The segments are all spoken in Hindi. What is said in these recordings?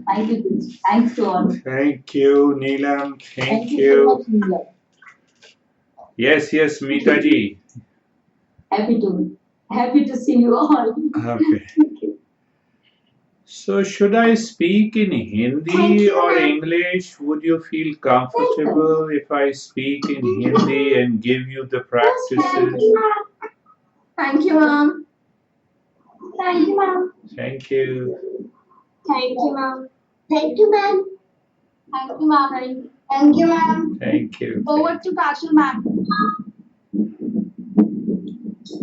Thank you, Chris. Thanks to all. Thank you, Neelam. Thank so you. much, Neelam. Yes, Meeta ji. Happy to see you all. Okay. So should I speak in Hindi or English? Would you feel comfortable if I speak in Hindi and give you the practices? Thank you, ma'am. Thank you, ma'am. Thank you. Thank you, ma'am. Thank you, ma'am. Thank you, ma'am. Thank you, ma'am. Thank you. Over to Kashal, ma'am.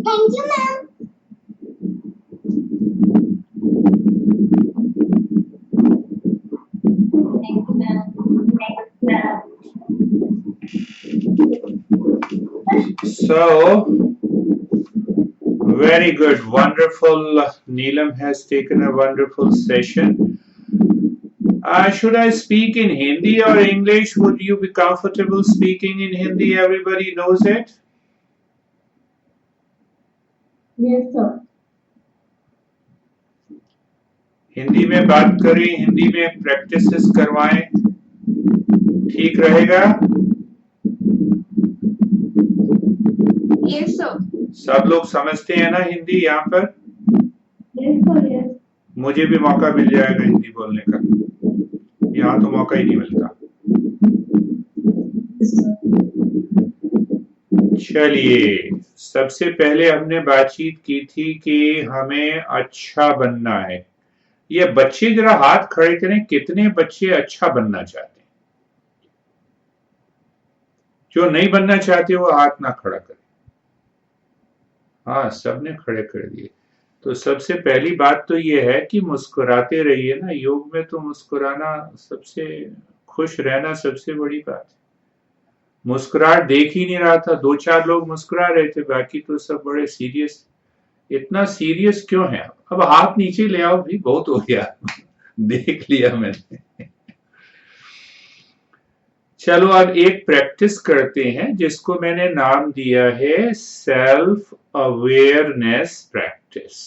Thank you, ma'am. Thank you, ma'am. So, very good, wonderful. Neelam has taken a wonderful session. Should I speak in Hindi or English? Would you be comfortable speaking in Hindi? Everybody knows it? Yes, sir. Hindi में बात करें, हिंदी में प्रैक्टिसेस करवाएं, ठीक रहेगा? Yes, sir. सब लोग समझते हैं ना हिंदी यहाँ पर? Yes, sir. Yes. मुझे भी मौका मिल जाएगा हिंदी बोलने का, यहाँ तो मौका ही नहीं मिलता। चलिए, सबसे पहले हमने बातचीत की थी कि हमें अच्छा बनना है। ये बच्चे जरा हाथ खड़े करें, कितने बच्चे अच्छा बनना चाहते हैं? जो नहीं बनना चाहते वो हाथ ना खड़ा करें। हाँ, सबने खड़े कर दिए। तो सबसे पहली बात तो ये है कि मुस्कुराते रहिए ना। योग में तो मुस्कुराना सबसे, खुश रहना सबसे बड़ी बात है। मुस्कुराहट देख ही नहीं रहा था, 2-4 लोग मुस्कुरा रहे थे, बाकी तो सब बड़े सीरियस। इतना सीरियस क्यों है? अब हाथ नीचे ले आओ भी, बहुत हो गया। देख लिया मैंने। चलो अब एक प्रैक्टिस करते हैं जिसको मैंने नाम दिया है सेल्फ अवेयरनेस प्रैक्टिस,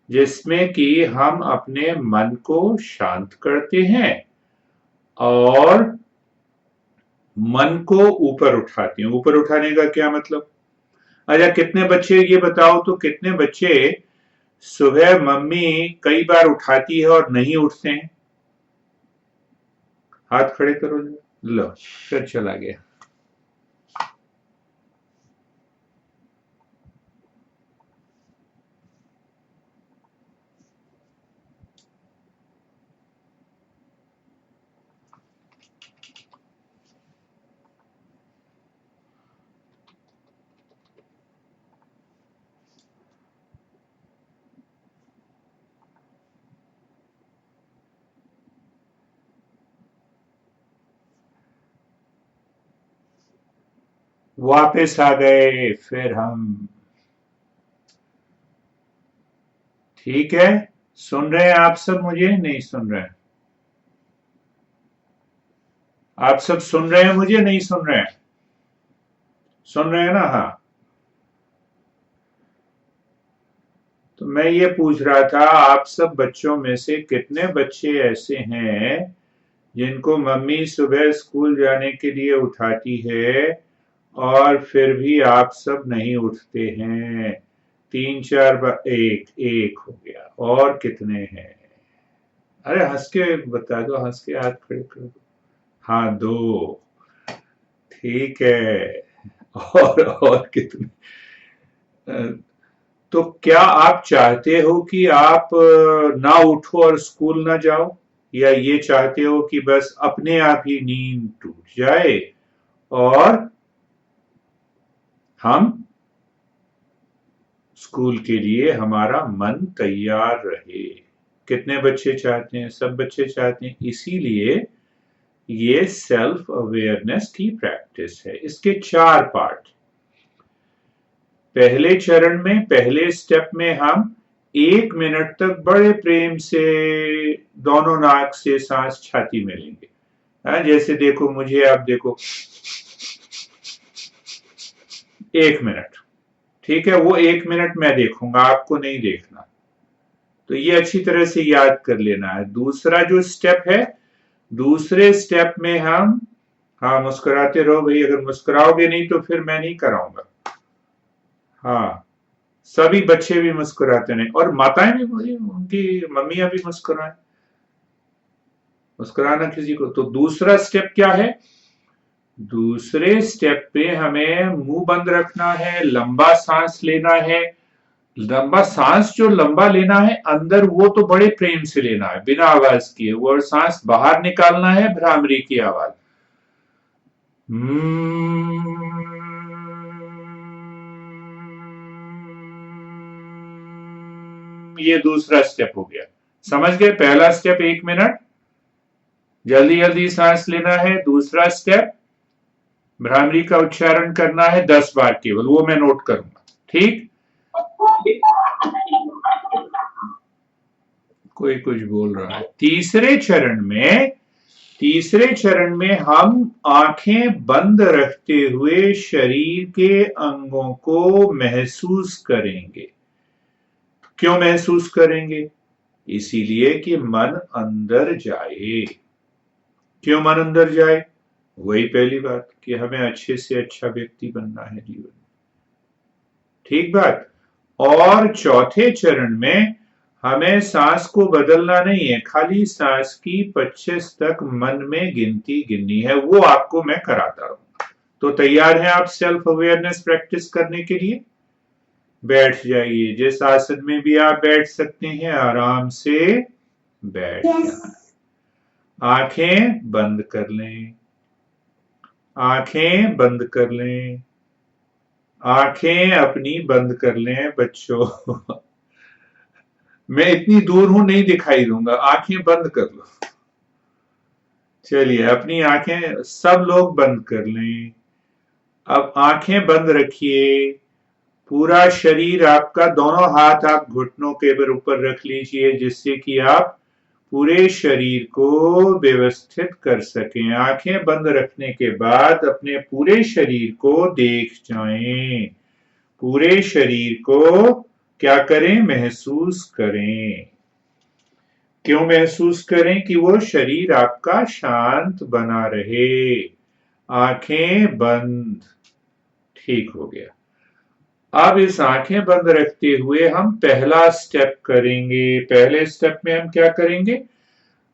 जिसमें कि हम अपने मन को शांत करते हैं और मन को ऊपर उठाते हैं। ऊपर उठाने का क्या मतलब? अच्छा, कितने बच्चे ये बताओ तो, कितने बच्चे सुबह मम्मी कई बार उठाती है और नहीं उठते हैं? हाथ खड़े करो। लो, फिर चला गया। वापस आ गए फिर हम। ठीक है, सुन रहे हैं आप सब? मुझे नहीं सुन रहे हैं? आप सब सुन रहे हैं मुझे? नहीं सुन रहे हैं? सुन रहे हैं ना? हाँ। तो मैं ये पूछ रहा था, आप सब बच्चों में से कितने बच्चे ऐसे हैं जिनको मम्मी सुबह स्कूल जाने के लिए उठाती है और फिर भी आप सब नहीं उठते हैं? 3-4 बार। एक हो गया। और कितने हैं? अरे हंस के बता दो, हंस के हाथ खड़े कर दो। हाँ, 2। ठीक है। और कितने? तो क्या आप चाहते हो कि आप ना उठो और स्कूल ना जाओ, या ये चाहते हो कि बस अपने आप ही नींद टूट जाए और हम स्कूल के लिए हमारा मन तैयार रहे? कितने बच्चे चाहते हैं? सब बच्चे चाहते हैं। इसीलिए ये सेल्फ अवेयरनेस की प्रैक्टिस है। इसके 4 पार्ट। पहले चरण में, पहले स्टेप में हम 1 मिनट तक बड़े प्रेम से दोनों नाक से सांस छाती में लेंगे। जैसे देखो मुझे, आप देखो, 1 मिनट। ठीक है, वो 1 मिनट मैं देखूंगा, आपको नहीं देखना। तो ये अच्छी तरह से याद कर लेना है। दूसरा जो स्टेप है, दूसरे स्टेप में हम, हाँ मुस्कुराते रहो भाई, अगर मुस्कुराओगे नहीं तो फिर मैं नहीं कराऊंगा। हाँ, सभी बच्चे भी मुस्कुराते नहीं, और माताएं भी बोली, उनकी मम्मियां भी मुस्कुराएं। मुस्कुराना किसी को। तो दूसरा स्टेप क्या है? दूसरे स्टेप पे हमें मुंह बंद रखना है, लंबा सांस लेना है। लंबा सांस जो लंबा लेना है अंदर, वो तो बड़े प्रेम से लेना है बिना आवाज किए, वो, और सांस बाहर निकालना है भ्रामरी की आवाज। ये दूसरा स्टेप हो गया। समझ गए? पहला स्टेप 1 मिनट जल्दी जल्दी सांस लेना है। दूसरा स्टेप भ्रामरी का उच्चारण करना है 10 बार केवल, वो मैं नोट करूंगा। ठीक? कोई कुछ बोल रहा है। तीसरे चरण में हम आंखें बंद रखते हुए शरीर के अंगों को महसूस करेंगे। क्यों महसूस करेंगे? इसीलिए कि मन अंदर जाए। क्यों मन अंदर जाए? वही पहली बात कि हमें अच्छे से अच्छा व्यक्ति बनना है जीवन में। ठीक बात। और चौथे चरण में हमें सांस को बदलना नहीं है, खाली सांस की 25 तक मन में गिनती गिननी है, वो आपको मैं कराता रहूंगा। तो तैयार हैं आप सेल्फ अवेयरनेस प्रैक्टिस करने के लिए? बैठ जाइए, जिस आसन में भी आप बैठ सकते हैं आराम से बैठ जाएं। आंखें बंद कर लें, आंखें बंद कर लें, आंखें अपनी बंद कर लें बच्चों। मैं इतनी दूर हूं, नहीं दिखाई दूंगा, आंखें बंद कर लो। चलिए, अपनी आंखें सब लोग बंद कर लें। अब आंखें बंद रखिए। पूरा शरीर आपका, दोनों हाथ आप घुटनों के ऊपर रख लीजिए, जिससे कि आप पूरे शरीर को व्यवस्थित कर सकें। आंखें बंद रखने के बाद अपने पूरे शरीर को देख जाएं। पूरे शरीर को क्या करें? महसूस करें। क्यों महसूस करें? कि वो शरीर आपका शांत बना रहे। आंखें बंद। ठीक हो गया। अब इस आंखें बंद रखते हुए हम पहला स्टेप करेंगे। पहले स्टेप में हम क्या करेंगे?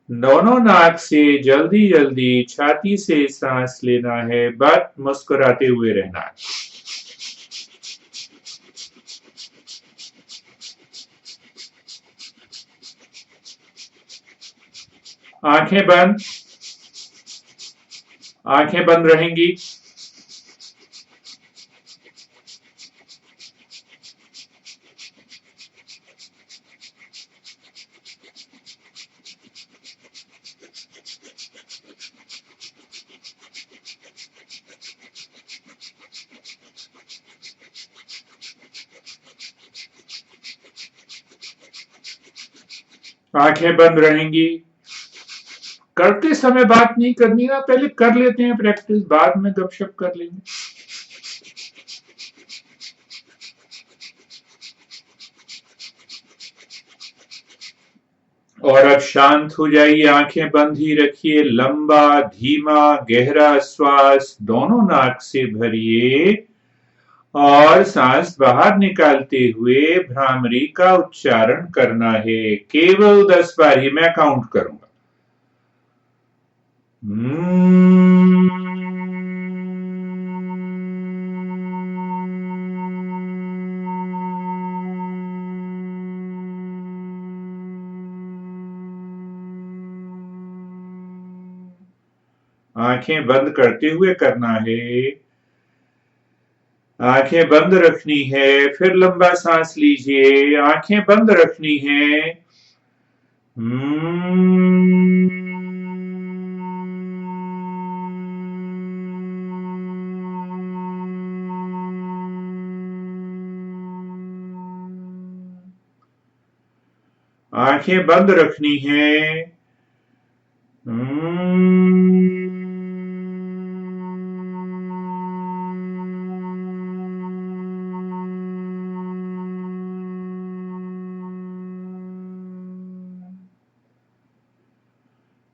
दोनों नाक से जल्दी जल्दी छाती से सांस लेना है, बट मुस्कुराते हुए रहना है। आंखें बंद, आंखें बंद रहेंगी। आंखें बंद रहेंगी। करते समय बात नहीं करनी है, पहले कर लेते हैं प्रैक्टिस, बाद में गपशप कर लेंगे। और अब शांत हो जाइए, आंखें बंद ही रखिए। लंबा धीमा गहरा श्वास दोनों नाक से भरिए और सांस बाहर निकालते हुए भ्रामरी का उच्चारण करना है। केवल 10 बार ही, मैं काउंट करूंगा। आंखें बंद करते हुए करना है। आंखें बंद रखनी है, फिर लंबा सांस लीजिए, आंखें बंद रखनी है। आंखें बंद रखनी है।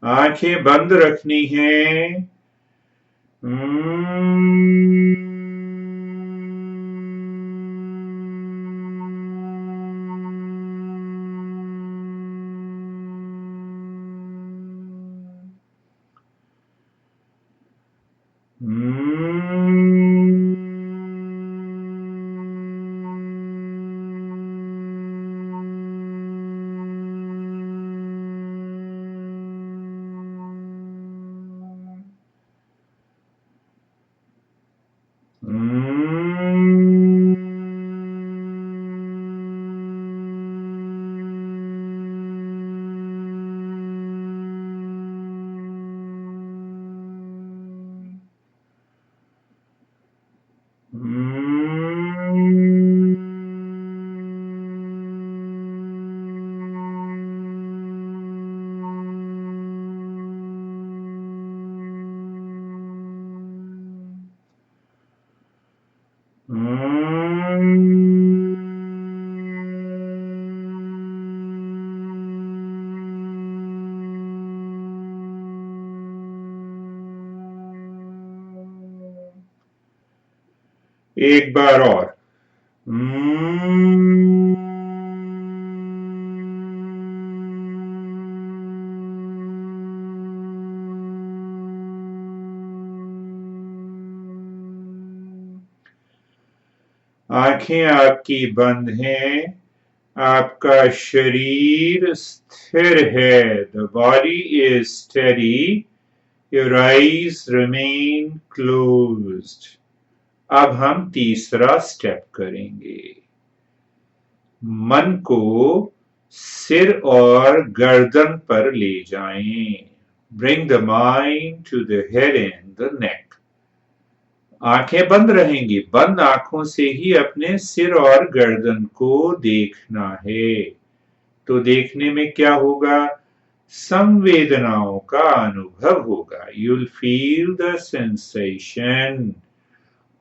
आंखें बंद रखनी है। एक बार और। आंखें आपकी बंद हैं, आपका शरीर स्थिर है। The body is steady. Your eyes remain closed. अब हम तीसरा स्टेप करेंगे। मन को सिर और गर्दन पर ले जाएं। Bring the mind to the head and the neck. आंखें बंद रहेंगी। बंद आंखों से ही अपने सिर और गर्दन को देखना है। तो देखने में क्या होगा? संवेदनाओं का अनुभव होगा। You'll feel the sensation.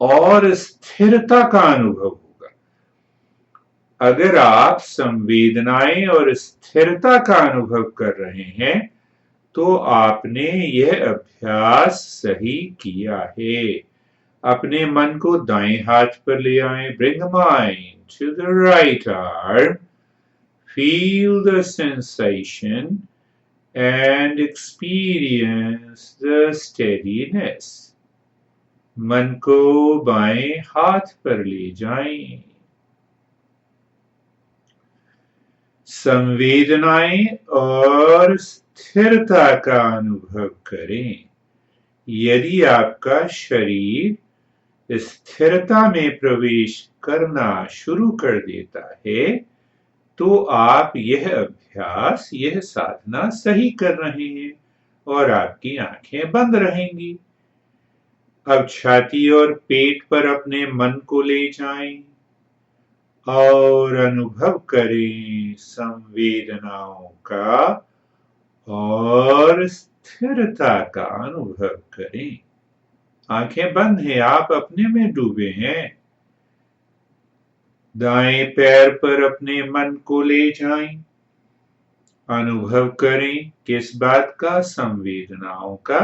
और स्थिरता का अनुभव होगा। अगर आप संवेदनाएं और स्थिरता का अनुभव कर रहे हैं तो आपने यह अभ्यास सही किया है। अपने मन को दाएं हाथ पर ले आए। Bring the mind to the right arm. Feel the sensation and experience the steadiness. मन को बाएं हाथ पर ले जाएं। संवेदनाएं और स्थिरता का अनुभव करें। यदि आपका शरीर स्थिरता में प्रवेश करना शुरू कर देता है तो आप यह अभ्यास, यह साधना सही कर रहे हैं और आपकी आंखें बंद रहेंगी। अब छाती और पेट पर अपने मन को ले जाएं और अनुभव करें संवेदनाओं का और स्थिरता का अनुभव करें। आंखें बंद हैं, आप अपने में डूबे हैं। दाएं पैर पर अपने मन को ले जाएं। अनुभव करें किस बात का? संवेदनाओं का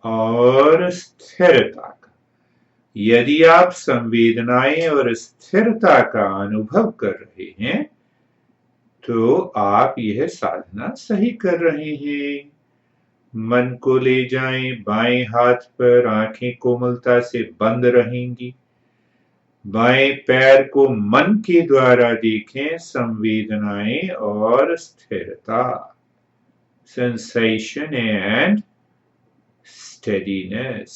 और स्थिरता का। यदि आप संवेदनाएं और स्थिरता का अनुभव कर रहे हैं तो आप यह साधना सही कर रहे हैं। मन को ले जाएं बाएं हाथ पर। आंखें कोमलता से बंद रहेंगी। बाएं पैर को मन के द्वारा देखें। संवेदनाएं और स्थिरता, सेंसेशन एंड स्टेडीनेस।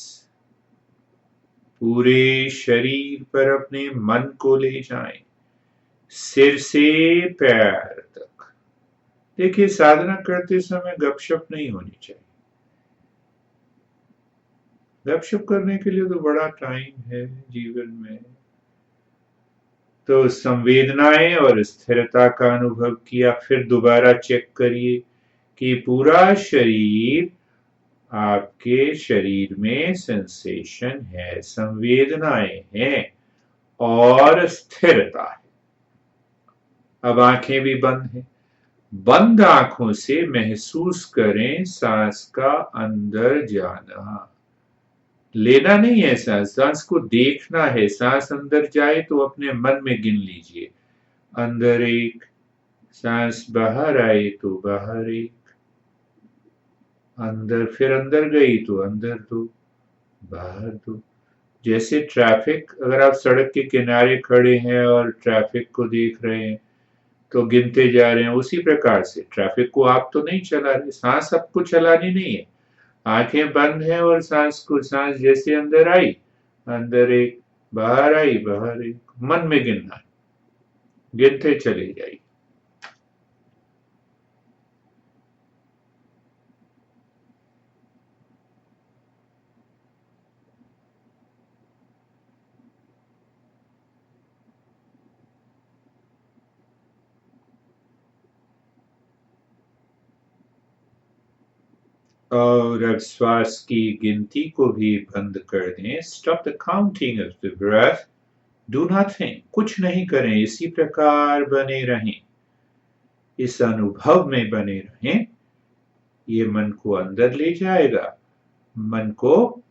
पूरे शरीर पर अपने मन को ले जाएं, सिर से पैर तक। देखिए, साधना करते समय गपशप नहीं होनी चाहिए। गपशप करने के लिए तो बड़ा टाइम है जीवन में। तो संवेदनाएं और स्थिरता का अनुभव किया। फिर दोबारा चेक करिए कि पूरा शरीर, आपके शरीर में सेंसेशन है, संवेदनाएं हैं और स्थिरता है। अब आंखें भी बंद हैं। बंद आंखों से महसूस करें सांस का अंदर जाना। लेना नहीं है सांस, सांस को देखना है। सांस अंदर जाए तो अपने मन में गिन लीजिए, अंदर एक, सांस बाहर आए तो बाहर एक, अंदर फिर अंदर गई तो अंदर दो, बाहर दो। जैसे ट्रैफिक, अगर आप सड़क के किनारे खड़े हैं और ट्रैफिक को देख रहे हैं तो गिनते जा रहे हैं, उसी प्रकार से ट्रैफिक को आप तो नहीं चला रहे, सांस आपको चलानी नहीं है। आंखें बंद हैं और सांस जैसे अंदर आई, अंदर एक, बाहर आई बाहर एक, मन में गिनना है, गिनते चले जाइए। और अब श्वास की गिनती को भी बंद कर दें। Stop the counting of the breath, do nothing, कुछ नहीं करें, इसी प्रकार बने रहें, इस अनुभव में बने रहें। ये मन को अंदर ले जाएगा, मन को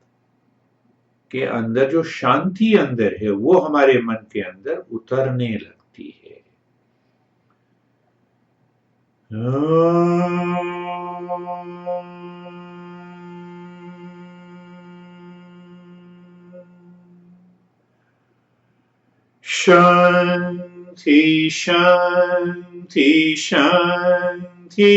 के अंदर जो शांति अंदर है वो हमारे मन के अंदर उतरने लगती है। शांति शांति शांति।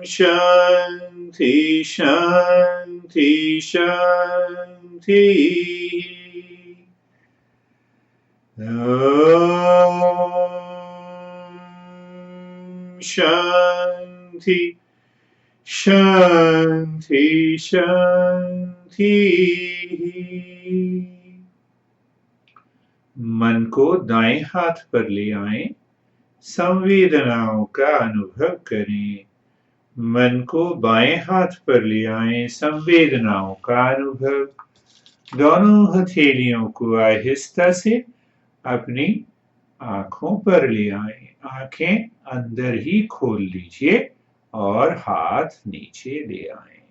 शांति शांति शांति। शांति शांति शांति। मन को दाएं हाथ पर ले आएं, संवेदनाओं का अनुभव करें। मन को बाएं हाथ पर ले आएं, संवेदनाओं का अनुभव। दोनों हथेलियों को आहिस्ता से अपनी आंखों पर ले आएं, आंखें अंदर ही खोल लीजिए और हाथ नीचे ले आएं।